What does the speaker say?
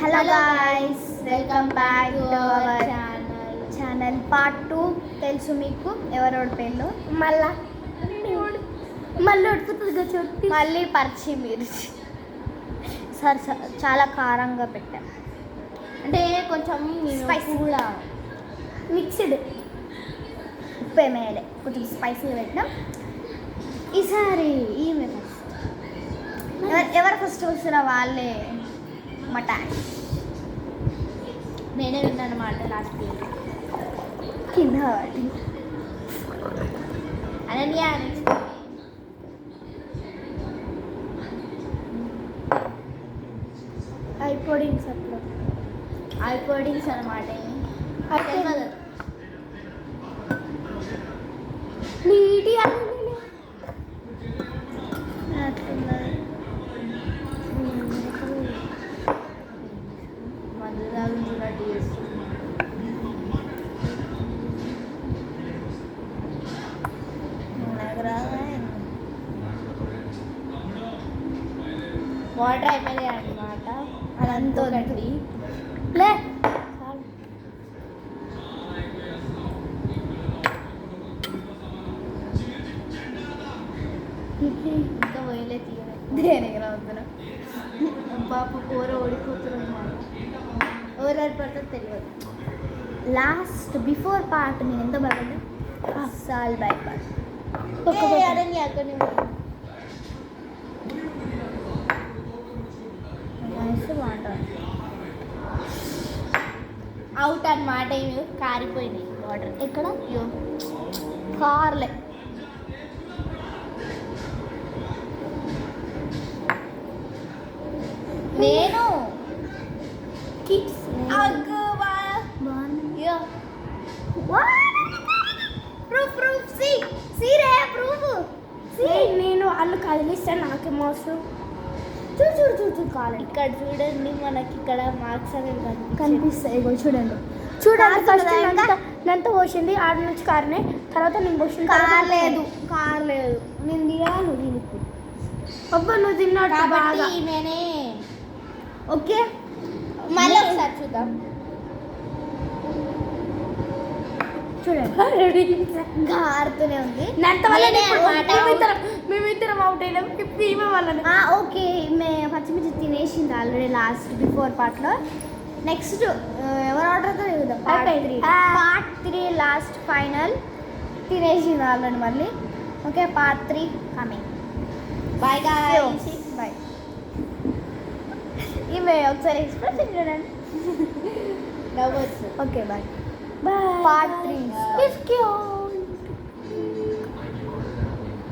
Hello guys, welcome back to our channel part 2. తెలుసు మీకు ఎవరోడి పేర్లు మళ్ళీ పచ్చి మిర్చి సార్ చాలా కారంగా పెట్టాం, అంటే కొంచెం స్పైసీ కూడా మిక్స్డ్, ఉప్పు ఏమేయాలి, కొంచెం స్పైసీగా పెట్టినాం. ఈసారి ఈమె ఫస్ట్, ఎవరు ఫస్ట్ వస్తున్నా వాళ్ళే మటన్. నేనే విన్నాను మాట లాస్ట్ కింద అనన్య ఐపోడింగ్స్ అప్పుడు ఐపోడింగ్స్ అనమాట. మీడియా మందు తాగుతున్నట్టు చేస్తుంది. వాటర్ అయిపోయాయి అన్నమాట. అదంతా ఒకటి లే ఇంకా పోయలే తీయలే. దేనికి రావుతున్నా పాప కూర ఓడిపోతున్నారు అన్నమాట. ఎవరు పడుతుందో తెలియదు. లాస్ట్ బిఫోర్ పార్ట్ నేను ఎంత బాగుంది సాల్ బై పార్ట్ అనన్య అక్కడ అవుట్ అన్నమాట. ఇవి కారిపోయినాయి వాటర్. ఎక్కడ అయ్యో కార్లే నేను కిడ్స్ నేను వాళ్ళు కదిలిస్తాను నాకేమో వస్తుంది. చూడు కాలండి ఇక్కడ చూడండి, మనకి ఇక్కడ మార్క్స్ అనేవి కనిపిస్తాయి. ఇగో చూడండి ఫస్ట్ నంత పోసింది, ఆడ నుంచి కారనే, తర్వాత నేను పోసింది. కార్ లేదు నేను దిగాను దీనికి. అబ్బా నువ్వు తిన్నాడు బాగా. నేనే ఓకే మళ్ళీ ఒకసారి చూద్దాం. చూడండి గారుతూనే ఉంది. మేమిద్దరం అవుట్ అయినాం. ఇప్పుడు వాళ్ళని ఓకే పచ్చిమిర్చి తినేసింది ఆల్రెడీ లాస్ట్ బిఫోర్ పార్ట్లో. నెక్స్ట్ ఎవరు ఆర్డర్ అవుతారో చూద్దాం. పార్ట్ 3 లాస్ట్ ఫైనల్ తినేసింది ఆల్రెడీ మళ్ళీ. Okay part 3 coming. Bye guys. Bye. ఈమె ఒకసారి ఎక్స్ప్రెషన్ చూడండి. నవ్వచ్చు. Okay bye. పార్ట్ 3